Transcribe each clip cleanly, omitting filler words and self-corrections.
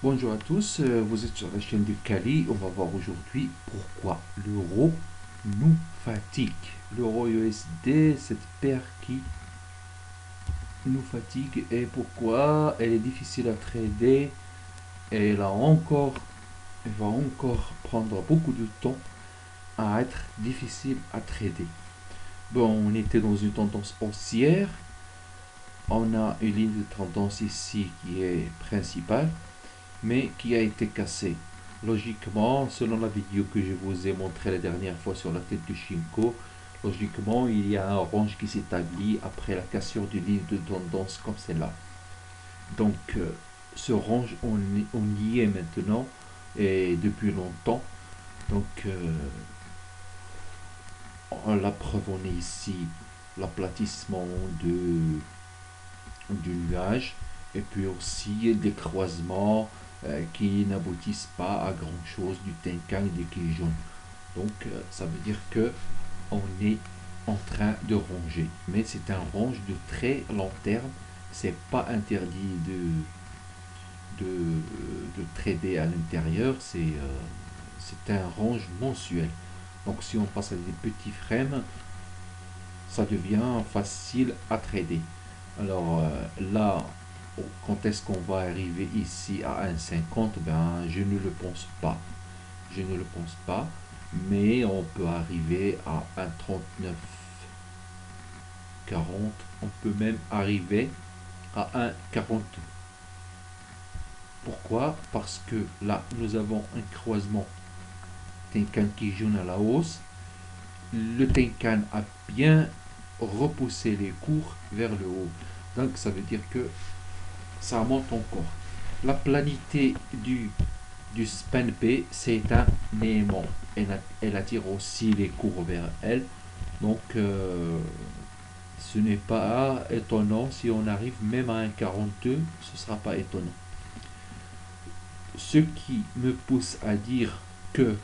Bonjour à tous, vous êtes sur la chaîne de Kali. On va voir aujourd'hui pourquoi l'euro nous fatigue. L'euro USD, cette paire qui nous fatigue et pourquoi elle est difficile à trader et elle va encore prendre beaucoup de temps à être difficile à trader. Bon, on était dans une tendance haussière. On a une ligne de tendance ici qui est principale mais qui a été cassé. Logiquement, selon la vidéo que je vous ai montrée la dernière fois sur la tête du Shinko, logiquement, il y a un range qui s'établit après la cassure d'une ligne de tendance comme celle-là. Donc, ce range, on y est maintenant et depuis longtemps. Donc, la preuve, on est ici, l'aplatissement du nuage et puis aussi des croisements qui n'aboutissent pas à grand chose du Tenkan et du Kijun. Donc ça veut dire que on est en train de ronger, mais c'est un range de très long terme. C'est pas interdit de trader à l'intérieur, c'est un range mensuel. Donc si on passe à des petits frames, ça devient facile à trader. Alors là, quand est-ce qu'on va arriver ici à 1,50? Ben, je ne le pense pas. Je ne le pense pas. Mais on peut arriver à 1,39,40. On peut même arriver à 1,42. Pourquoi? Parce que là, nous avons un croisement Tenkan Kijun à la hausse. Le Tenkan a bien repoussé les cours vers le haut. Donc ça veut dire que ça monte encore. La planité du span B, c'est un aimant. Elle attire aussi les cours vers elle. Donc, ce n'est pas étonnant si on arrive même à un 42, ce ne sera pas étonnant. Ce qui me pousse à dire que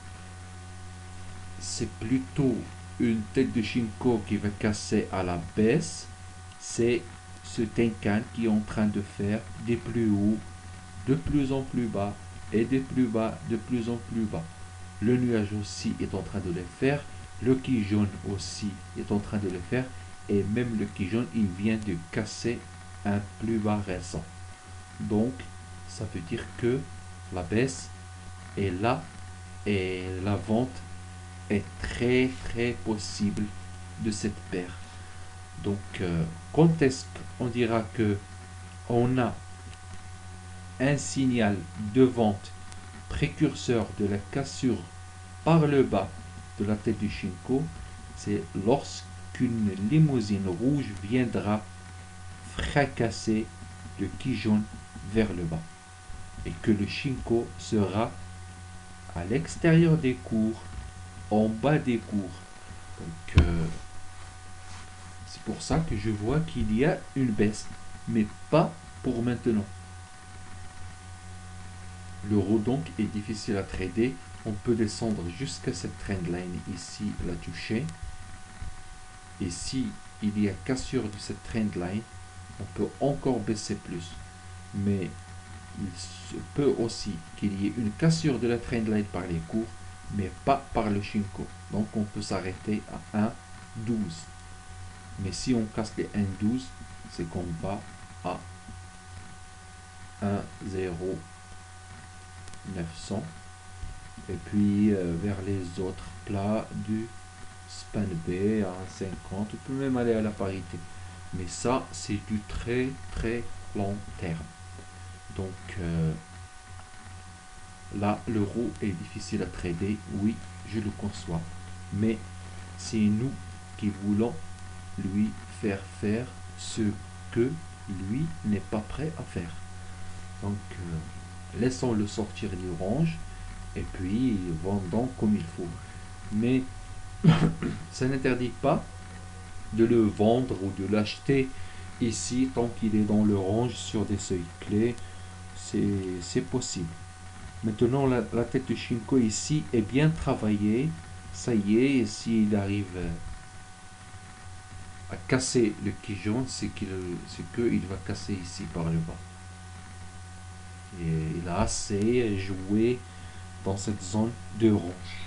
c'est plutôt une tête de Shinko qui va casser à la baisse, c'est ce Tenkan qui est en train de faire des plus hauts, de plus en plus bas, et de plus bas, de plus en plus bas. Le nuage aussi est en train de le faire, le Kijun aussi est en train de le faire, et même le Kijun, il vient de casser un plus bas récent. Donc, ça veut dire que la baisse est là et la vente est très très possible de cette paire. Donc, quand est-ce qu'on dira que on a un signal de vente précurseur de la cassure par le bas de la tête du Shinko? C'est lorsqu'une limousine rouge viendra fracasser le Kijun vers le bas et que le Shinko sera à l'extérieur des cours, en bas des cours. Donc, c'est pour ça que je vois qu'il y a une baisse, mais pas pour maintenant. L'euro donc est difficile à trader. On peut descendre jusqu'à cette trendline ici, la toucher. Et si il y a cassure de cette trendline, on peut encore baisser plus. Mais il se peut aussi qu'il y ait une cassure de la trendline par les cours, mais pas par le Shinko. Donc on peut s'arrêter à 1,12. Mais si on casse les 1,12, c'est qu'on va à 1,0900. Et puis vers les autres plats du span B à 1,50. On peut même aller à la parité. Mais ça, c'est du très très long terme. Donc là, l'euro est difficile à trader. Oui, je le conçois. Mais c'est nous qui voulons lui faire faire ce que lui n'est pas prêt à faire. Donc, laissons-le sortir du range et puis vendons comme il faut. Mais ça n'interdit pas de le vendre ou de l'acheter ici tant qu'il est dans le range sur des seuils clés. C'est possible. Maintenant, la tête de Shinko ici est bien travaillée. Ça y est, s'il arrive à casser le Kijun, c'est qu'il va casser ici par le bas. Et il a assez joué dans cette zone de rouge.